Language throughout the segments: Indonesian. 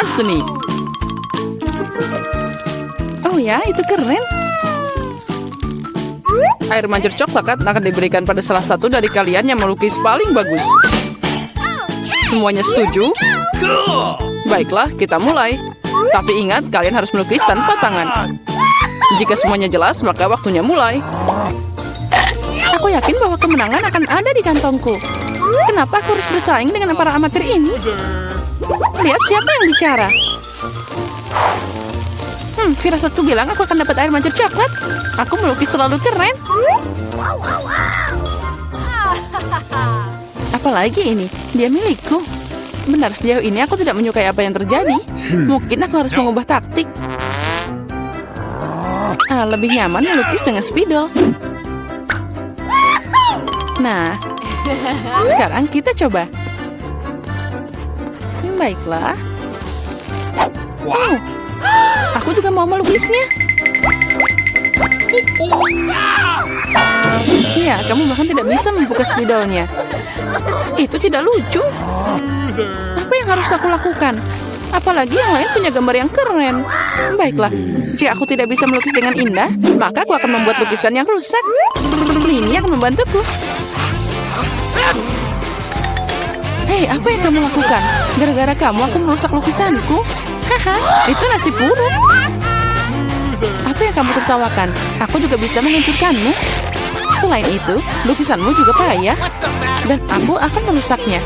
penghargaan seni. Oh ya, itu keren. Air mancur coklat akan diberikan pada salah satu dari kalian yang melukis paling bagus. Semuanya setuju? Baiklah, kita mulai. Tapi ingat, kalian harus melukis tanpa tangan. Jika semuanya jelas, maka waktunya mulai. Aku yakin bahwa kemenangan akan ada di kantongku. Kenapa aku harus bersaing dengan para amatir ini? Lihat siapa yang bicara. Firasatku bilang aku akan dapat air mancur coklat. Aku melukis selalu keren. Apalagi ini, dia milikku. Benar, sejauh ini aku tidak menyukai apa yang terjadi. Mungkin aku harus mengubah taktik. Lebih nyaman melukis dengan spidol. Nah, sekarang kita coba. Baiklah. Oh, aku juga mau melukisnya. Ya, kamu bahkan tidak bisa membuka spidolnya. Itu tidak lucu. Apa yang harus aku lakukan? Apalagi yang lain punya gambar yang keren. Baiklah, jika aku tidak bisa melukis dengan indah, maka aku akan membuat lukisan yang rusak. Ini akan membantuku. Hei, apa yang kamu lakukan? Gara-gara kamu aku merusak lukisanku. Haha, itu nasib buruk. Apa yang kamu tertawakan? Aku juga bisa menghancurkanmu. Selain itu, lukisanmu juga payah. Dan aku akan merusaknya.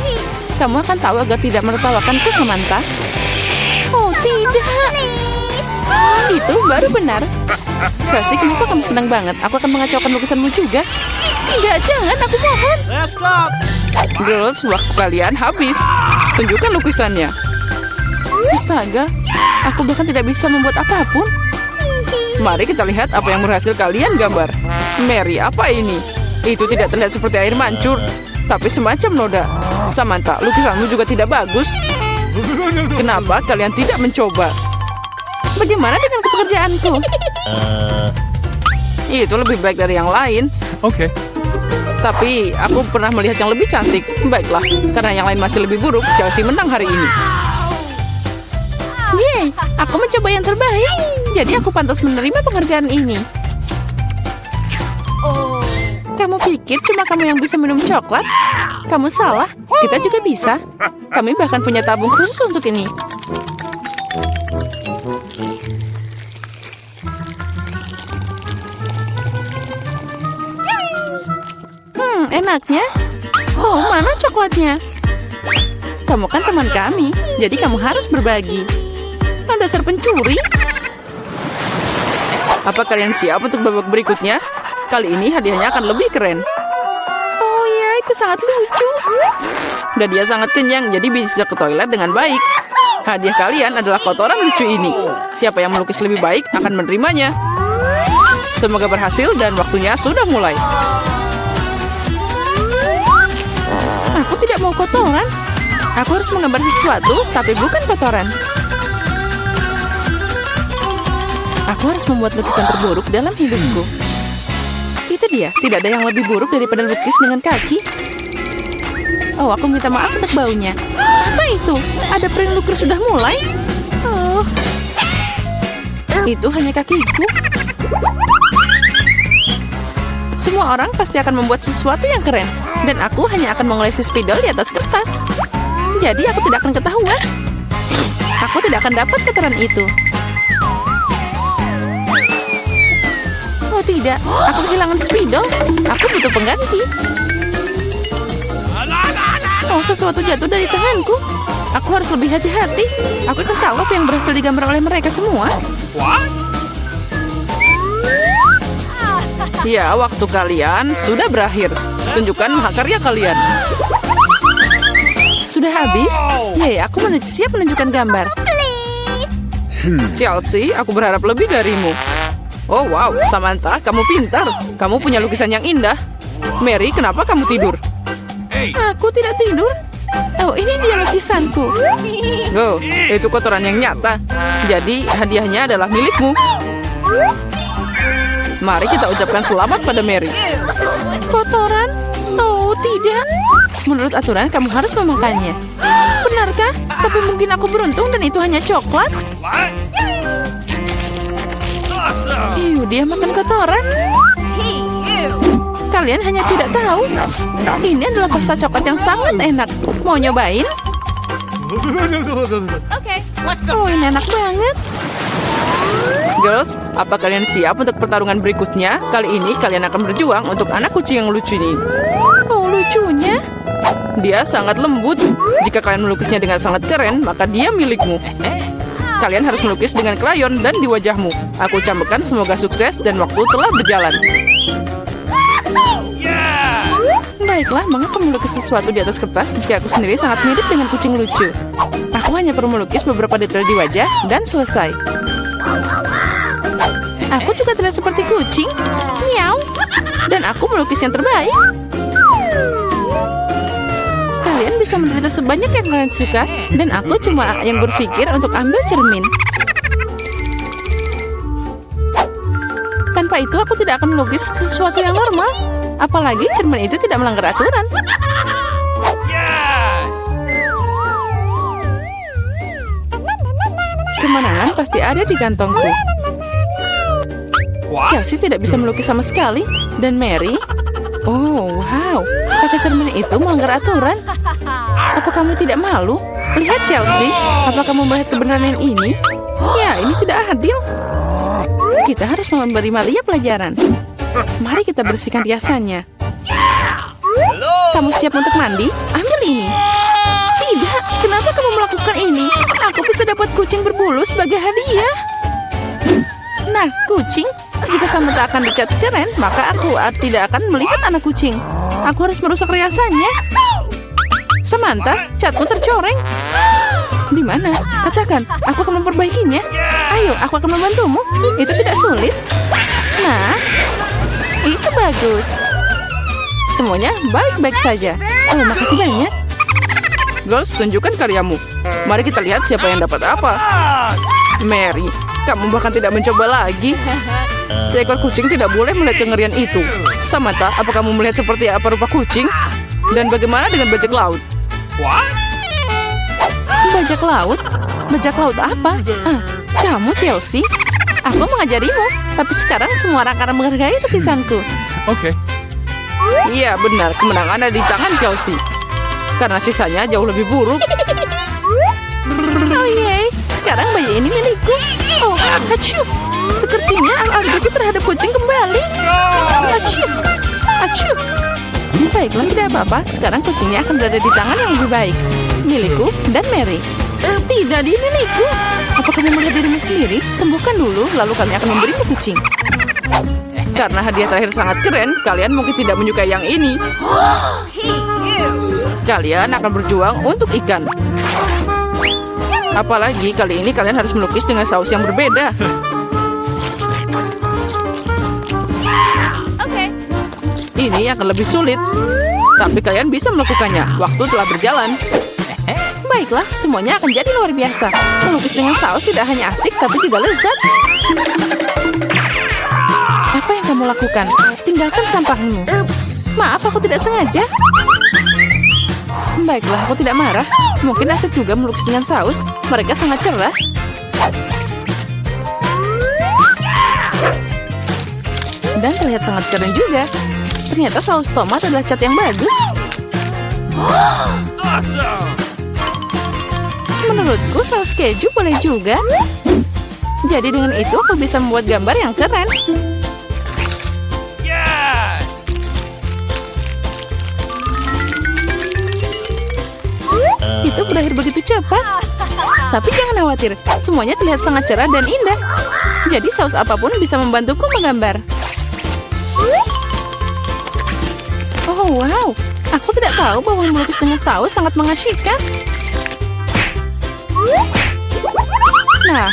Kamu akan tahu agar tidak menertawakanku, Samantha. Oh, tidak. Itu baru benar. Chelsea, kenapa kamu senang banget? Aku akan mengacaukan lukisanmu juga. Tidak, jangan, aku mohon. Girls, waktu kalian habis. Tunjukkan lukisannya. Astaga, aku bahkan tidak bisa membuat apapun. Mari kita lihat apa yang berhasil kalian gambar. Mary, apa ini? Itu tidak terlihat seperti air mancur, tapi semacam noda. Samantha, lukisanmu juga tidak bagus. Kenapa kalian tidak mencoba? Bagaimana dengan pekerjaanku? Itu lebih baik dari yang lain. Oke. Tapi aku pernah melihat yang lebih cantik. Baiklah, karena yang lain masih lebih buruk, Chelsea menang hari ini. Yeay, aku mencoba yang terbaik. Jadi aku pantas menerima penghargaan ini. Kamu pikir cuma kamu yang bisa minum coklat? Kamu salah, kita juga bisa. Kami bahkan punya tabung khusus untuk ini. Enaknya. Oh, mana coklatnya? Kamu kan teman kami, jadi kamu harus berbagi. Dasar pencuri. Apa kalian siap untuk babak berikutnya? Kali ini hadiahnya akan lebih keren. Oh ya, itu sangat lucu. Dan dia sangat kenyang, jadi bisa ke toilet dengan baik. Hadiah kalian adalah kotoran lucu ini. Siapa yang melukis lebih baik akan menerimanya. Semoga berhasil dan waktunya sudah mulai. Aku tidak mau kotoran. Aku harus menggambar sesuatu, tapi bukan kotoran. Aku harus membuat lukisan terburuk dalam hidupku. Itu dia, tidak ada yang lebih buruk daripada lukis dengan kaki. Oh, aku minta maaf untuk baunya. Apa itu? Ada pering lukis sudah mulai? Oh, itu hanya kakiku. Semua orang pasti akan membuat sesuatu yang keren. Dan aku hanya akan mengolesi spidol di atas kertas. Jadi aku tidak akan ketahuan. Aku tidak akan dapat kotoran itu. Oh tidak, aku kehilangan spidol. Aku butuh pengganti. Oh, sesuatu jatuh dari tanganku. Aku harus lebih hati-hati. Aku akan tahu apa yang berhasil digambar oleh mereka semua. Ya, waktu kalian sudah berakhir. Tunjukkan mahakarya kalian. Sudah habis? Ya, aku siap menunjukkan gambar. Chelsea, aku berharap lebih darimu. Oh wow, Samantha, kamu pintar. Kamu punya lukisan yang indah. Mary, kenapa kamu tidur? Aku tidak tidur. Oh, ini dia lukisanku. Oh, itu kotoran yang nyata. Jadi, hadiahnya adalah milikmu. Mari kita ucapkan selamat pada Mary. Kotoran? Oh, tidak. Menurut aturan, kamu harus memakannya. Benarkah? Tapi mungkin aku beruntung dan itu hanya coklat. Dia makan kotoran. Kalian hanya tidak tahu. Ini adalah pasta coklat yang sangat enak. Mau nyobain? Oh, ini enak banget. Girls, apa kalian siap untuk pertarungan berikutnya? Kali ini kalian akan berjuang untuk anak kucing yang lucu ini. Oh, lucunya. Dia sangat lembut. Jika kalian melukisnya dengan sangat keren, maka dia milikmu. Kalian harus melukis dengan krayon dan di wajahmu. Aku ucapkan semoga sukses dan waktu telah berjalan. Baiklah, mengapa melukis sesuatu di atas kertas jika aku sendiri sangat mirip dengan kucing lucu? Aku hanya perlu melukis beberapa detail di wajah dan selesai. Aku juga terlihat seperti kucing. Miau. Dan aku melukis yang terbaik. Kalian bisa menderita sebanyak yang kalian suka, dan aku cuma yang berpikir untuk ambil cermin. Tanpa itu aku tidak akan melukis sesuatu yang normal. Apalagi cermin itu tidak melanggar aturan. Kemenangan pasti ada di kantongku. Chelsea tidak bisa melukis sama sekali. Dan Mary? Oh, wow. Pakai cermin itu melanggar aturan. Apa kamu tidak malu? Lihat Chelsea. Apa kamu melihat kebenaran ini? Ya, ini tidak adil. Kita harus memberi Malia pelajaran. Mari kita bersihkan riasannya. Kamu siap untuk mandi? Ambil ini. Tidak, kenapa kamu melakukan ini? Aku bisa dapat kucing berbulu sebagai hadiah. Nah, kucing, jika Samantha akan dicat keren, maka aku tidak akan melihat anak kucing. Aku harus merusak riasannya. Samantha, catmu tercoreng. Di mana? Katakan, aku akan memperbaikinya. Ayo, aku akan membantumu. Itu tidak sulit. Nah, itu bagus. Semuanya baik-baik saja. Oh, makasih banyak. Girls, tunjukkan karyamu. Mari kita lihat siapa yang dapat apa. Mary, kamu bahkan tidak mencoba lagi. Seekor kucing tidak boleh melihat kengerian itu. Samantha, apa kamu melihat seperti apa rupa kucing? Dan bagaimana dengan bajak laut? Bajak laut? Bajak laut apa? Kamu Chelsea? Aku mengajarimu, tapi sekarang semua orang akan menghargai lukisanku. Oke. Iya benar, kemenangan ada di tangan Chelsea. Karena sisanya jauh lebih buruk. Oh yeay, sekarang bayi ini milikku. Oh, acuh. Sepertinya al-Alberti terhadap kucing kembali. Acuh. Acuh. Baiklah, tidak apa-apa. Sekarang kucingnya akan berada di tangan yang lebih baik. Milikku dan Mary. Tidak, di milikku. Apa kamu melihat dirimu sendiri? Sembuhkan dulu, lalu kami akan memberimu kucing. Karena hadiah terakhir sangat keren, kalian mungkin tidak menyukai yang ini. Kalian akan berjuang untuk ikan. Apalagi kali ini kalian harus melukis dengan saus yang berbeda. Ini akan lebih sulit. Tapi kalian bisa melakukannya. Waktu telah berjalan. Baiklah, semuanya akan jadi luar biasa. Melukis dengan saus tidak hanya asik, tapi juga lezat. Apa yang kamu lakukan? Tinggalkan sampahmu. Maaf, aku tidak sengaja. Baiklah, aku tidak marah. Mungkin asik juga melukis dengan saus. Mereka sangat cerah. Dan terlihat sangat keren juga. Ternyata saus tomat adalah cat yang bagus. Menurutku saus keju boleh juga. Jadi dengan itu aku bisa membuat gambar yang keren. Itu berakhir begitu cepat. Tapi jangan khawatir, semuanya terlihat sangat cerah dan indah. Jadi saus apapun bisa membantuku menggambar. Oh wow, aku tidak tahu bahwa melukis dengan saus sangat mengasyikkan. Nah,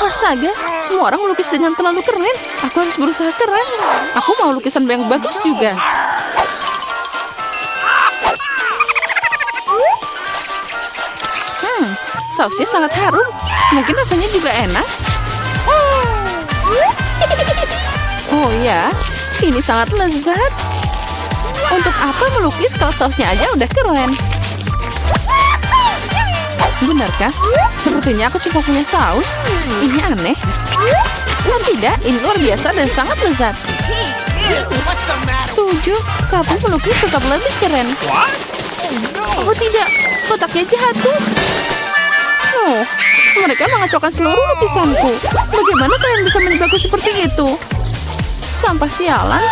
astaga, semua orang melukis dengan terlalu keren. Aku harus berusaha keras. Aku mau lukisan yang bagus juga. Sausnya sangat harum. Mungkin rasanya juga enak. Oh ya, Ini sangat lezat. Untuk apa melukis kalau sausnya aja udah keren? Benarkah? Sepertinya aku cuma punya saus. Ini aneh. Oh tidak, ini luar biasa dan sangat lezat. Setuju, kamu melukis tetap lebih keren. Oh tidak, kotaknya jatuh. Oh, mereka mengacaukan seluruh lukisanku. Bagaimana kalian bisa menipuku seperti itu? Sampah sialan.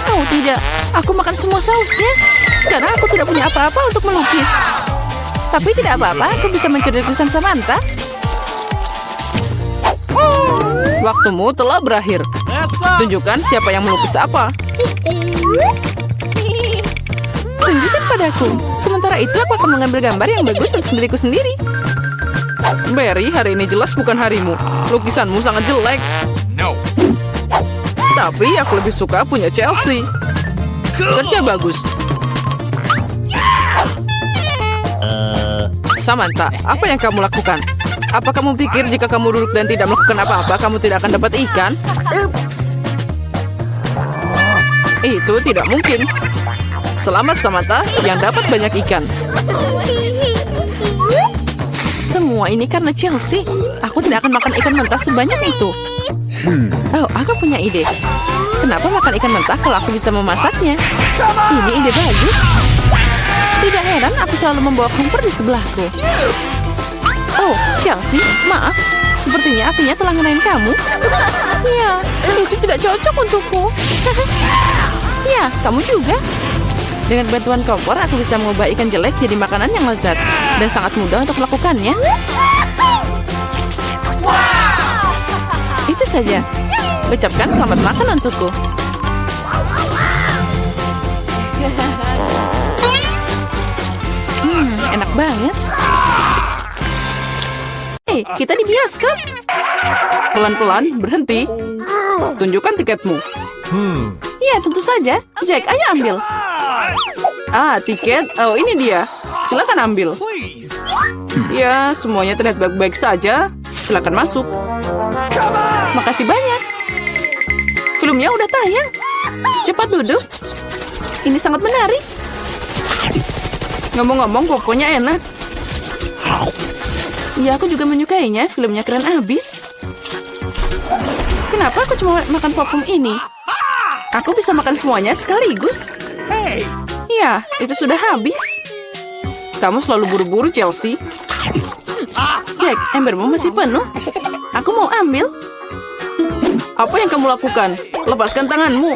Oh tidak, aku makan semua sausnya. Sekarang aku tidak punya apa-apa untuk melukis. Tapi tidak apa-apa, aku bisa mencuri lukisan Samantha. Waktumu telah berakhir. Tunjukkan siapa yang melukis apa. Tunjukkan padaku. Sementara itu aku akan mengambil gambar yang bagus untuk diriku sendiri. Barry, hari ini jelas bukan harimu. Lukisanmu sangat jelek. No. Tapi aku lebih suka punya Chelsea. Kerja bagus. Samantha, apa yang kamu lakukan? Apa kamu pikir jika kamu duduk dan tidak melakukan apa-apa, kamu tidak akan dapat ikan? Itu tidak mungkin. Selamat Samantha yang dapat banyak ikan. Semua ini karena Chelsea. Aku tidak akan makan ikan mentah sebanyak itu. Oh, aku punya ide. Kenapa makan ikan mentah kalau aku bisa memasaknya? Ini ide bagus. Tidak heran aku selalu membawa kompor di sebelahku. Oh, Chelsea, maaf. Sepertinya apinya telah ngenain kamu. Ya, itu tidak cocok untukku. Ya, kamu juga. Dengan bantuan kompor, aku bisa mengubah ikan jelek jadi makanan yang lezat. Dan sangat mudah untuk melakukannya. Itu saja. Ucapkan selamat makan untukku. Enak banget. Hei, kita di bioskop. Pelan-pelan, berhenti. Tunjukkan tiketmu. Ya, tentu saja. Jack, ayo ambil. Ah, tiket. Oh, ini dia. Silakan ambil. Please. Ya, semuanya terlihat baik-baik saja. Silakan masuk. Makasih banyak. Filmnya udah tayang. Cepat duduk. Ini sangat menarik. Ngomong-ngomong, pokoknya enak. Ya, aku juga menyukainya. Filmnya keren abis. Kenapa aku cuma makan popcorn ini? Aku bisa makan semuanya sekaligus. Hey. Ya, itu sudah habis. Kamu selalu buru-buru, Chelsea. Jack, embermu masih penuh. Aku mau ambil. Apa yang kamu lakukan? Lepaskan tanganmu.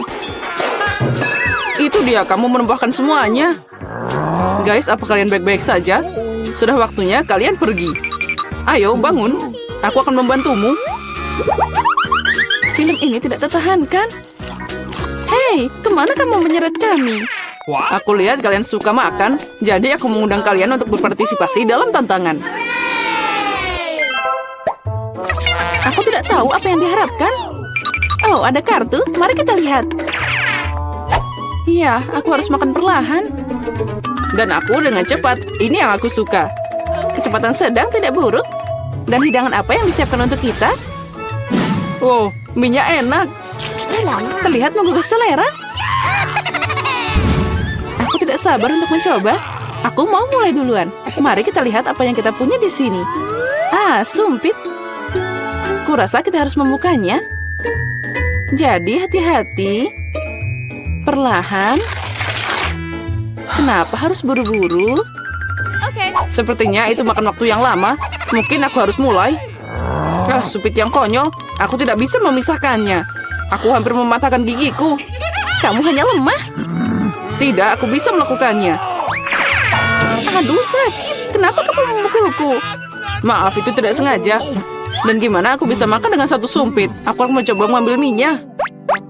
Itu dia, kamu menumpahkan semuanya. Guys, apa kalian baik-baik saja? Sudah waktunya kalian pergi. Ayo, bangun. Aku akan membantumu. Film ini tidak tertahankan. Hei, kemana kamu menyeret kami? What? Aku lihat kalian suka makan, jadi aku mengundang kalian untuk berpartisipasi dalam tantangan. Aku tidak tahu apa yang diharapkan. Oh, ada kartu. Mari kita lihat. Iya, aku harus makan perlahan. Dan aku dengan cepat. Ini yang aku suka. Kecepatan sedang tidak buruk. Dan hidangan apa yang disiapkan untuk kita? Wow, minyak enak. Terlihat menggugah selera. Aku tidak sabar untuk mencoba. Aku mau mulai duluan. Mari kita lihat apa yang kita punya di sini. Ah, sumpit. Kurasa kita harus membukanya. Jadi hati-hati. Perlahan. Kenapa harus buru-buru? Sepertinya itu makan waktu yang lama. Mungkin aku harus mulai. Ah, supit yang konyol. Aku tidak bisa memisahkannya. Aku hampir mematahkan gigiku. Kamu hanya lemah. Tidak, aku bisa melakukannya. Aduh, sakit. Kenapa kamu memukulku? Maaf, itu tidak sengaja. Dan gimana aku bisa makan dengan satu sumpit? Aku akan mencoba mengambil minyak.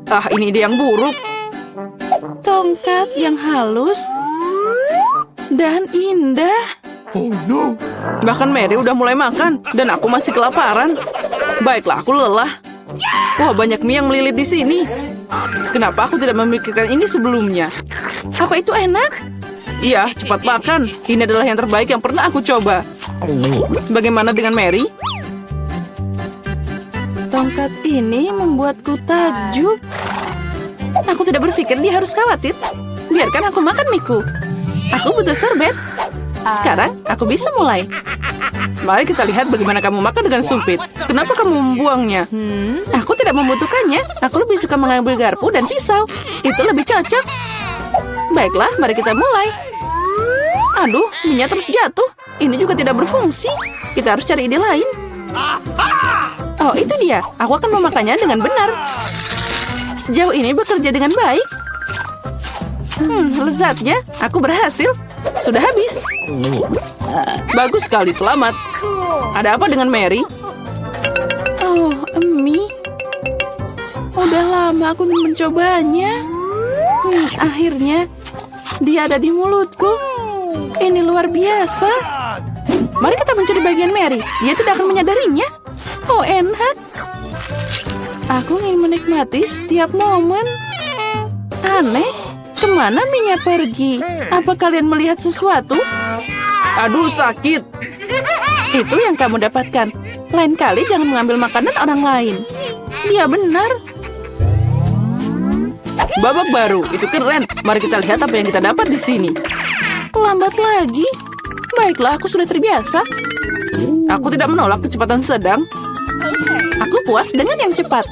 Ah, ini ide yang buruk. Tongkat yang halus dan indah. Oh no. Bahkan Mary udah mulai makan dan aku masih kelaparan. Baiklah, aku lelah. Wah, banyak mie yang melilit di sini. Kenapa aku tidak memikirkan ini sebelumnya? Apa itu enak? Iya, cepat makan. Ini adalah yang terbaik yang pernah aku coba. Bagaimana dengan Mary? Tongkat ini membuatku takjub. Aku tidak berpikir dia harus khawatir. Biarkan aku makan mie-ku. Aku butuh sorbet. Sekarang aku bisa mulai. Mari kita lihat bagaimana kamu makan dengan sumpit. Kenapa kamu membuangnya? Aku tidak membutuhkannya. Aku lebih suka mengambil garpu dan pisau. Itu lebih cocok. Baiklah, mari kita mulai. Aduh, minyak terus jatuh. Ini juga tidak berfungsi. Kita harus cari ide lain. Oh, itu dia. Aku akan memakannya dengan benar. Sejauh ini bekerja dengan baik. Lezatnya. Aku berhasil. Sudah habis. Bagus sekali, selamat. Ada apa dengan Mary? Oh, mie. Udah lama aku ingin mencobanya. Akhirnya, dia ada di mulutku. Ini luar biasa. Mari kita mencuri bagian Mary. Dia tidak akan menyadarinya. Oh, enak. Aku ingin menikmati setiap momen. Aneh, kemana minyak pergi? Apa kalian melihat sesuatu? Aduh, sakit. Itu yang kamu dapatkan. Lain kali jangan mengambil makanan orang lain. Dia benar. Babak baru, itu keren. Mari kita lihat apa yang kita dapat di sini. Lambat lagi. Baiklah, aku sudah terbiasa. Aku tidak menolak kecepatan sedang. Aku puas dengan yang cepat.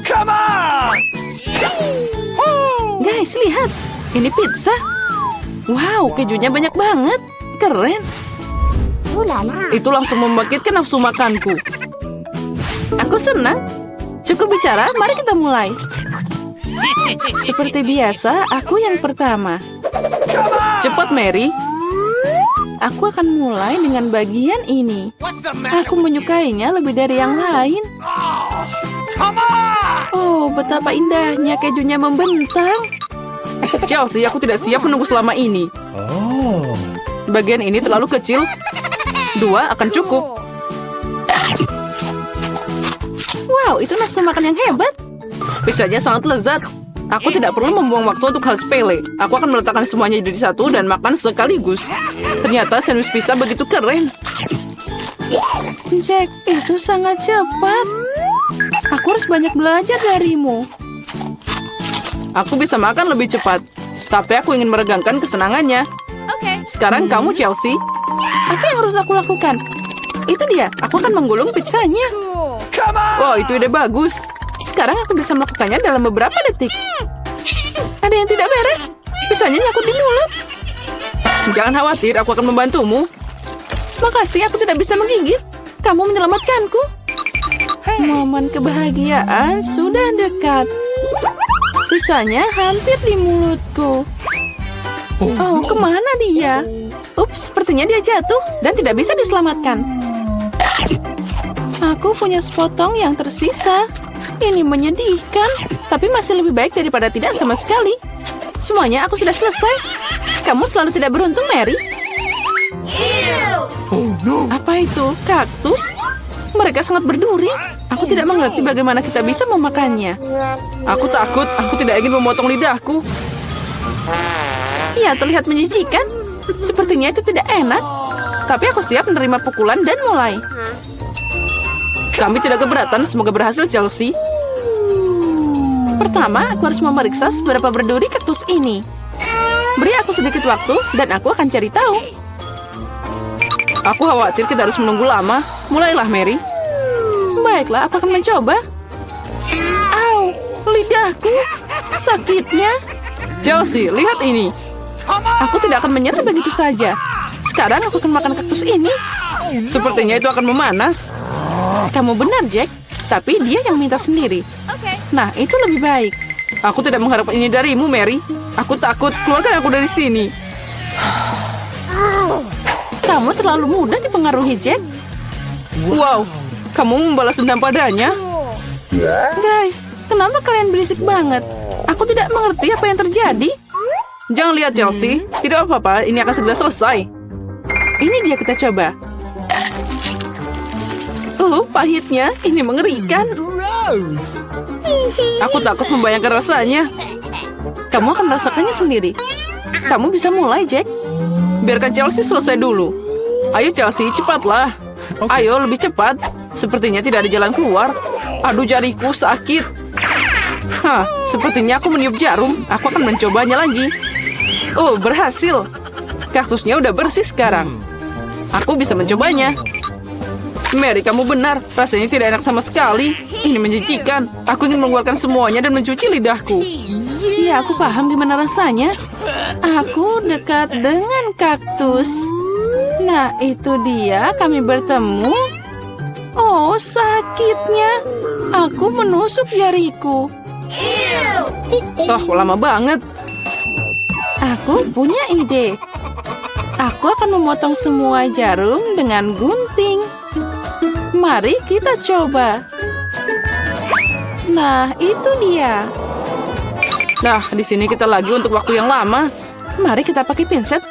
Come on! Guys, lihat. Ini pizza. Wow, kejunya banyak banget. Keren. Itu langsung membangkitkan nafsu makanku. Aku senang. Cukup bicara, mari kita mulai. Seperti biasa, aku yang pertama. Cepat, Mary. Aku akan mulai dengan bagian ini. Aku menyukainya lebih dari yang lain. Oh, betapa indahnya kejunya membentang. Chelsea, aku tidak siap menunggu selama ini. Bagian ini terlalu kecil. 2 akan cukup. Wow, itu nafsu makan yang hebat. Pizzanya sangat lezat. Aku tidak perlu membuang waktu untuk hal sepele. Aku akan meletakkan semuanya jadi satu dan makan sekaligus. Ternyata sandwich pizza begitu keren. Jack, itu sangat cepat. Aku harus banyak belajar darimu. Aku bisa makan lebih cepat. Tapi aku ingin meregangkan kesenangannya. Sekarang kamu, Chelsea. Apa yang harus aku lakukan? Itu dia. Aku akan menggulung pizzanya. Wow, itu ide bagus. Sekarang aku bisa melakukannya dalam beberapa detik. Ada yang tidak beres. Pizzanya nyangkut di mulut. Jangan khawatir, aku akan membantumu. Makasih, aku tidak bisa menggigit. Kamu menyelamatkanku. Momen kebahagiaan sudah dekat. Pizzanya hampir di mulutku. Oh, kemana dia? Ups, sepertinya dia jatuh dan tidak bisa diselamatkan. Aku punya sepotong yang tersisa. Ini menyedihkan, tapi masih lebih baik daripada tidak sama sekali. Semuanya aku sudah selesai. Kamu selalu tidak beruntung, Mary. Apa itu? Kaktus? Mereka sangat berduri. Aku tidak mengerti bagaimana kita bisa memakannya. Aku takut, aku tidak ingin memotong lidahku. Iya, terlihat menjijikan. Sepertinya itu tidak enak. Tapi aku siap menerima pukulan dan mulai. Kami tidak keberatan, semoga berhasil, Chelsea. Pertama, aku harus memeriksa seberapa berduri kaktus ini. Beri aku sedikit waktu, dan aku akan cari tahu. Aku khawatir kita harus menunggu lama. Mulailah, Mary. Baiklah, aku akan mencoba. Au, lidahku. Sakitnya. Chelsea, lihat ini. Aku tidak akan menyerah begitu saja. Sekarang aku akan makan kaktus ini. Sepertinya itu akan memanas. Kamu benar, Jack. Tapi dia yang minta sendiri. Nah, itu lebih baik. Aku tidak mengharapkan ini darimu, Mary. Aku takut. Keluarkan aku dari sini. Kamu terlalu mudah dipengaruhi, Jack. Wow, kamu membalas dendam padanya. Guys, kenapa kalian berisik banget? Aku tidak mengerti apa yang terjadi. Jangan lihat, Chelsea. Tidak apa-apa, ini akan segera selesai. Ini dia, kita coba. Pahitnya. Ini mengerikan. Aku takut membayangkan rasanya. Kamu akan merasakannya sendiri. Kamu bisa mulai, Jack. Biarkan Chelsea selesai dulu. Ayo, Chelsea, cepatlah. Ayo, lebih cepat. Sepertinya tidak ada jalan keluar. Aduh, jariku sakit. Hah, sepertinya aku meniup jarum. Aku akan mencobanya lagi. Oh, berhasil. Kaktusnya udah bersih sekarang. Aku bisa mencobanya. Mary, kamu benar. Rasanya tidak enak sama sekali. Ini menjijikan. Aku ingin mengeluarkan semuanya dan mencuci lidahku. Iya, aku paham gimana rasanya. Aku dekat dengan kaktus. Nah, itu dia kami bertemu. Oh, sakitnya. Aku menusuk jariku. Oh, lama banget. Aku punya ide. Aku akan memotong semua jarum dengan gunting. Mari kita coba. Nah, itu dia. Nah, di sini kita lagi untuk waktu yang lama. Mari kita pakai pinset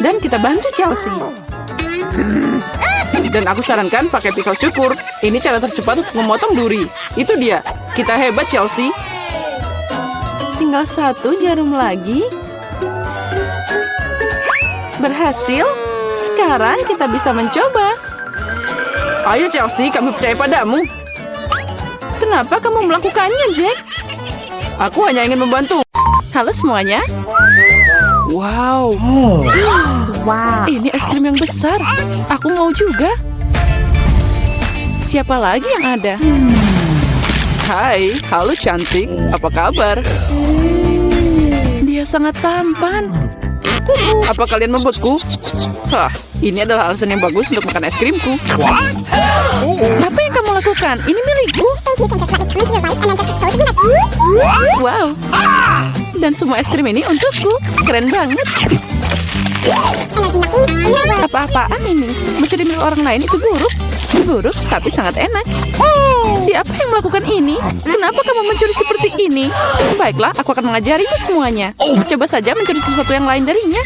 dan kita bantu Chelsea. Dan aku sarankan pakai pisau cukur. Ini cara tercepat untuk memotong duri. Itu dia. Kita hebat, Chelsea. Tinggal satu jarum lagi. Berhasil. Sekarang kita bisa mencoba. Ayo Chelsea, kami percaya padamu. Kenapa kamu melakukannya, Jack? Aku hanya ingin membantu. Halo semuanya. Wow. Wow. Ini es krim yang besar. Aku mau juga. Siapa lagi yang ada? Hai, halo cantik. Apa kabar? Dia sangat tampan. Apa kalian membuatku? Hah, ini adalah alasan yang bagus untuk makan es krimku. Apa yang kamu lakukan? Ini milikku. Wow. Dan semua es krim ini untukku. Keren banget. Apa-apaan ini? Mencuri milik orang lain itu buruk. Buruk, tapi sangat enak. Siapa yang melakukan ini? Kenapa kamu mencuri seperti ini? Baiklah, aku akan mengajarimu semuanya. Coba saja mencuri sesuatu yang lain darinya.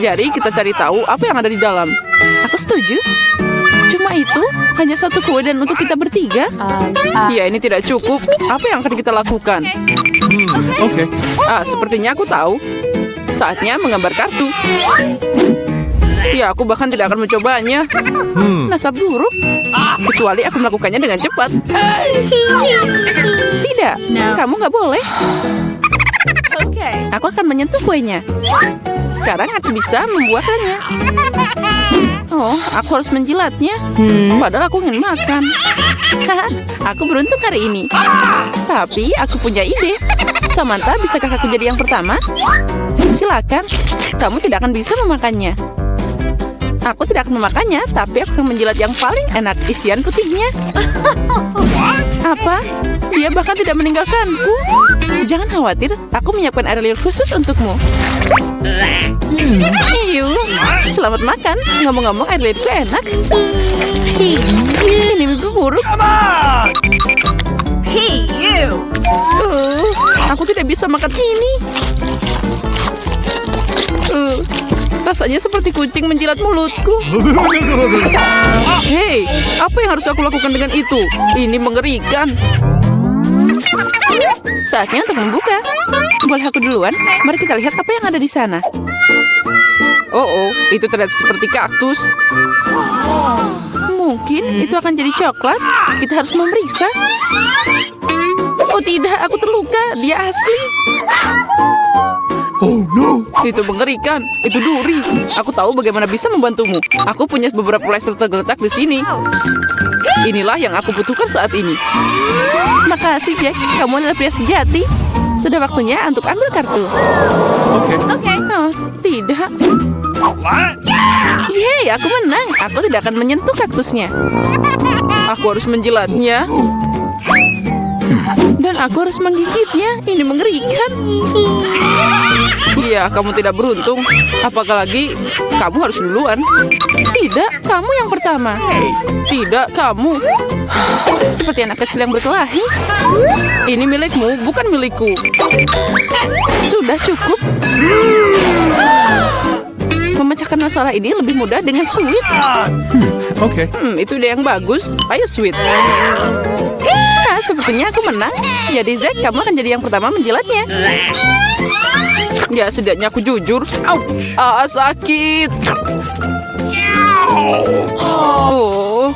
Jadi kita cari tahu apa yang ada di dalam. Aku setuju. Cuma itu? Hanya satu kue dan untuk kita bertiga? Ya, ini tidak cukup. Apa yang akan kita lakukan? Oke. Sepertinya aku tahu. Saatnya menggambar kartu. Ya, aku bahkan tidak akan mencobanya. Nasab buruk. Kecuali aku melakukannya dengan cepat. Tidak, kamu nggak boleh. Aku akan menyentuh kuenya. Sekarang aku bisa membuatnya. Oh, aku harus menjilatnya. Padahal aku ingin makan. Aku beruntung hari ini. Tapi aku punya ide. Samantha, bisakah aku jadi yang pertama? Silakan. Kamu tidak akan bisa memakannya. Aku tidak akan memakannya, tapi aku akan menjilat yang paling enak, isian putihnya. Apa? Dia bahkan tidak meninggalkanku. Jangan khawatir, aku menyiapkan air liur khusus untukmu. Iyu, selamat makan. Ngomong-ngomong, air liurku enak. Ini mimpi buruk. Hey, you! Aku tidak bisa makan ini. Rasanya seperti kucing menjilat mulutku. Hei, apa yang harus aku lakukan dengan itu? Ini mengerikan. Saatnya untuk membuka. Boleh aku duluan? Mari kita lihat apa yang ada di sana. Oh, itu terlihat seperti kaktus. Mungkin itu akan jadi coklat. Kita harus memeriksa. Oh tidak, aku terluka. Dia asli. Oh no. Itu mengerikan. Itu duri. Aku tahu bagaimana bisa membantumu. Aku punya beberapa plester tergeletak di sini. Inilah yang aku butuhkan saat ini. Makasih, Jack. Kamu adalah pria sejati. Sudah waktunya untuk ambil kartu. Oke. Oh, tidak. Yeay, aku menang. Aku tidak akan menyentuh kaktusnya. Aku harus menjilatnya. Dan aku harus menggigitnya. Ini mengerikan. Iya, kamu tidak beruntung. Apalagi kamu harus duluan. Tidak, kamu yang pertama. Tidak, kamu. Seperti anak kecil yang berkelahi. Ini milikmu, bukan milikku. Sudah cukup. Memecahkan masalah ini lebih mudah dengan sweet. Oke. Itu ide yang bagus. Ayo sweet. Sepertinya aku menang. Jadi Zack, kamu akan jadi yang pertama menjilatnya. Ya, setidaknya aku jujur. Sakit. Oh,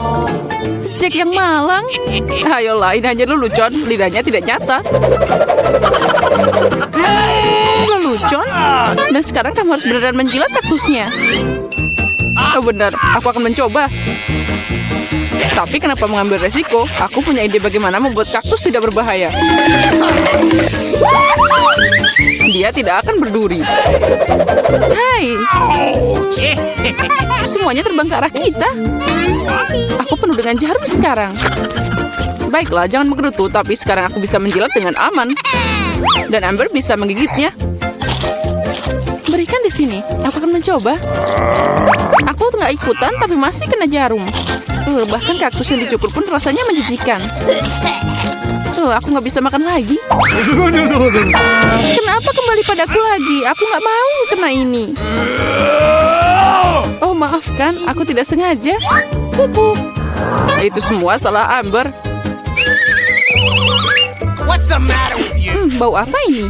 Jack yang malang. Ayolah, ini hanya lelucon. Lidahnya tidak nyata. Lelucon? Dan sekarang kamu harus beneran menjilat kaktusnya. Oh benar, aku akan mencoba. Tapi kenapa mengambil resiko? Aku punya ide bagaimana membuat kaktus tidak berbahaya. Dia tidak akan berduri. Hai. Semuanya terbang ke arah kita. Aku penuh dengan jarum sekarang. Baiklah, jangan menggerutu. Tapi sekarang aku bisa menjilat dengan aman. Dan Amber bisa menggigitnya. Berikan di sini. Aku akan mencoba. Aku nggak ikutan, tapi masih kena jarum. Bahkan kaktus yang dicukur pun rasanya menjijikan. Aku nggak bisa makan lagi. Kenapa kembali padaku lagi? Aku nggak mau kena ini. Oh, maafkan. Aku tidak sengaja. Itu semua salah Amber. What's the matter with you? Bau apa ini?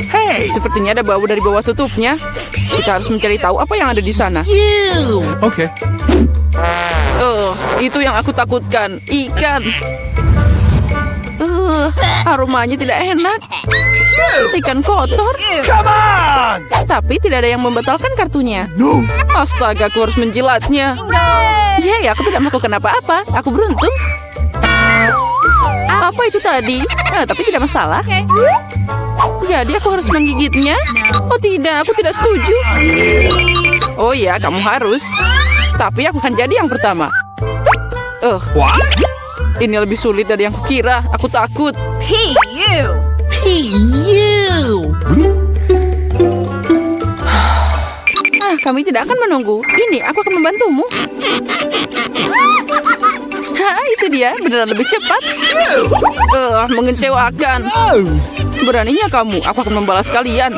Hey, Sepertinya ada bau dari bawah tutupnya. Kita harus mencari tahu apa yang ada di sana. you! Okay. Itu yang aku takutkan. Ikan. Aromanya tidak enak. Ikan kotor. Come on! Tapi tidak ada yang membatalkan kartunya. No! Astaga, aku harus menjilatnya. Yeay, aku tidak melakukan apa-apa. Aku beruntung. Apa itu tadi? Tapi tidak masalah. Jadi aku harus menggigitnya? Oh tidak, aku tidak setuju. Oh iya, kamu harus. Tapi aku akan jadi yang pertama. What? Ini lebih sulit dari yang kukira. Aku takut. Hey, you! Hey, you! Kami tidak akan menunggu. Ini, aku akan membantumu. Itu dia. Beneran lebih cepat. Mengecewakan. Beraninya kamu. Aku akan membalas kalian.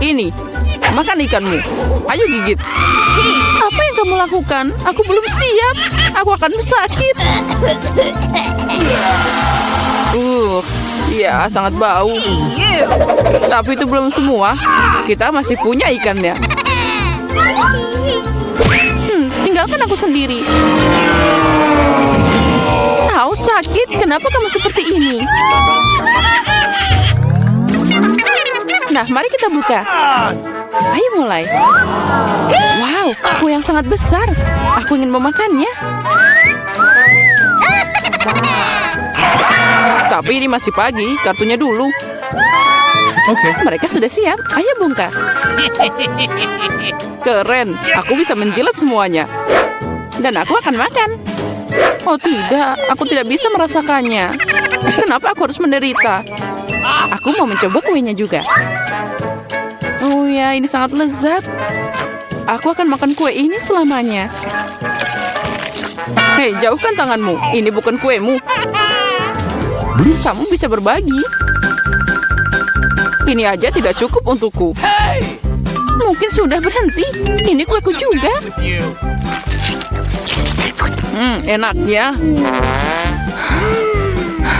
Ini. Makan ikanmu. Ayo gigit. Apa yang kamu lakukan? Aku belum siap. Aku akan sakit. Ya, sangat bau. Tapi itu belum semua. Kita masih punya ikannya. Tinggalkan aku sendiri. Tahu sakit. Kenapa kamu seperti ini? Nah, mari kita buka. Ayo mulai. Wow, kue yang sangat besar. Aku ingin memakannya. Tapi ini masih pagi, kartunya dulu. Okay. Mereka sudah siap. Ayo bongkar. Keren, aku bisa menjilat semuanya. Dan aku akan makan. Oh tidak, aku tidak bisa merasakannya. Kenapa aku harus menderita? Aku mau mencoba kuenya juga. Oh ya, ini sangat lezat. Aku akan makan kue ini selamanya. Hei, jauhkan tanganmu. Ini bukan kuemu. Kamu bisa berbagi. Ini aja tidak cukup untukku. Mungkin sudah berhenti. Ini kueku juga. With you. Enaknya.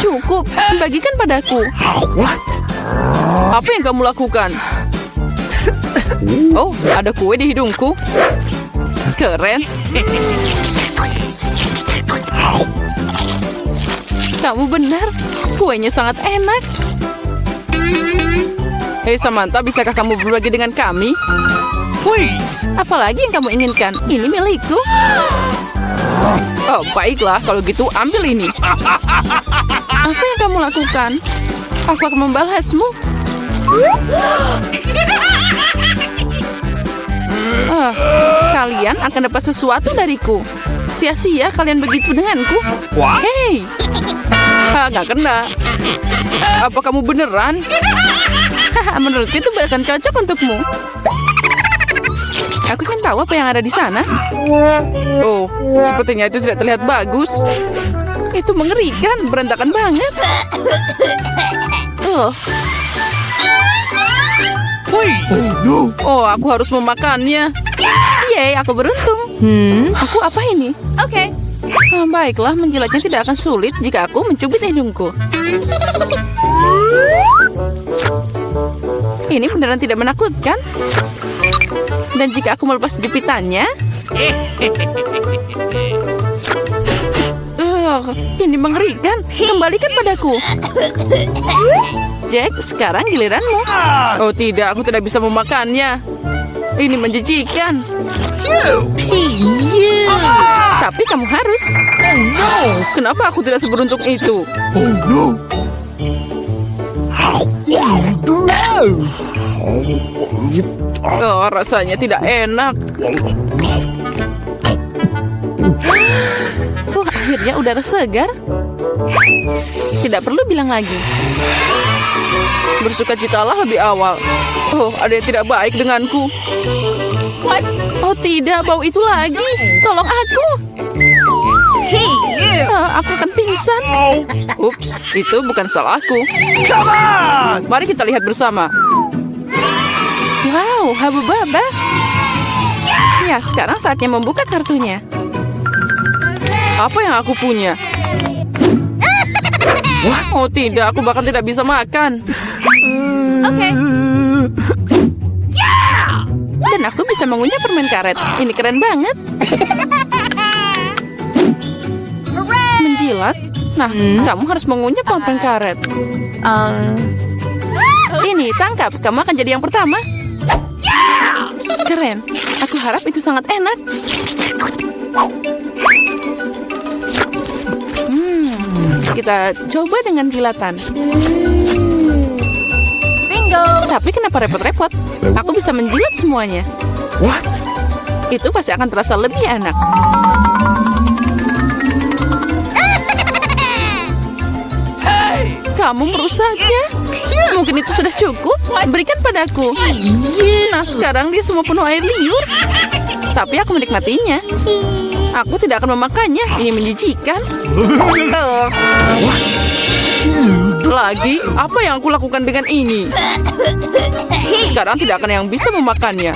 Cukup, bagikan padaku. What? Apa yang kamu lakukan? Oh, ada kue di hidungku. Keren. Kamu benar, kuenya sangat enak. Hei Samantha, bisakah kamu berbagi dengan kami? Please! Apalagi yang kamu inginkan? Ini milikku. Oh, baiklah. Kalau gitu, ambil ini. Apa yang kamu lakukan? Aku akan membalasmu. Kalian akan dapat sesuatu dariku. Sia-sia kalian begitu denganku. What? Hei! Nggak kena. Apa kamu beneran? Menurutku itu bahkan cocok untukmu. Aku ingin tahu apa yang ada di sana. Oh, sepertinya itu tidak terlihat bagus. Itu mengerikan, berantakan banget. Please! No! Oh, aku harus memakannya. Yeay, aku beruntung. Aku apa ini? Okay. Baiklah, menjilatnya tidak akan sulit jika aku mencubit hidungku. Ini beneran tidak menakutkan. Dan jika aku melepas jepitannya, Oh, ini mengerikan. Kembalikan padaku. Jack, sekarang giliranmu. Oh tidak, aku tidak bisa memakannya. Ini menjijikan. Tapi kamu harus. Kenapa aku tidak seberuntung itu? Oh no. Gross. Oh, rasanya tidak enak. Akhirnya udara segar. Tidak perlu bilang lagi. Bersukacitalah lebih awal. Oh, ada yang tidak baik denganku. What? Oh tidak, bau itu lagi. Tolong aku. Hey, you. Aku akan pingsan. Ups, itu bukan salahku. Come on. Mari kita lihat bersama. Wow, Habubaba. Ya, sekarang saatnya membuka kartunya. Apa yang aku punya? Oh tidak, aku bahkan tidak bisa makan. Okay. Dan aku bisa mengunyah permen karet. Ini keren banget. Menjilat? Nah, kamu harus mengunyah permen karet. Ini, tangkap. Kamu akan jadi yang pertama. Keren. Aku harap itu sangat enak. Kita coba dengan jilatan. Bingo. Tapi kenapa repot-repot? Aku bisa menjilat semuanya. What? Itu pasti akan terasa lebih enak. Hey. Kamu merusaknya. Mungkin itu sudah cukup. Berikan padaku. Nah, sekarang dia semua penuh air liur. Tapi aku menikmatinya. Aku tidak akan memakannya. Ini menjijikan. What? Lagi, apa yang aku lakukan dengan ini? Sekarang tidak akan yang bisa memakannya.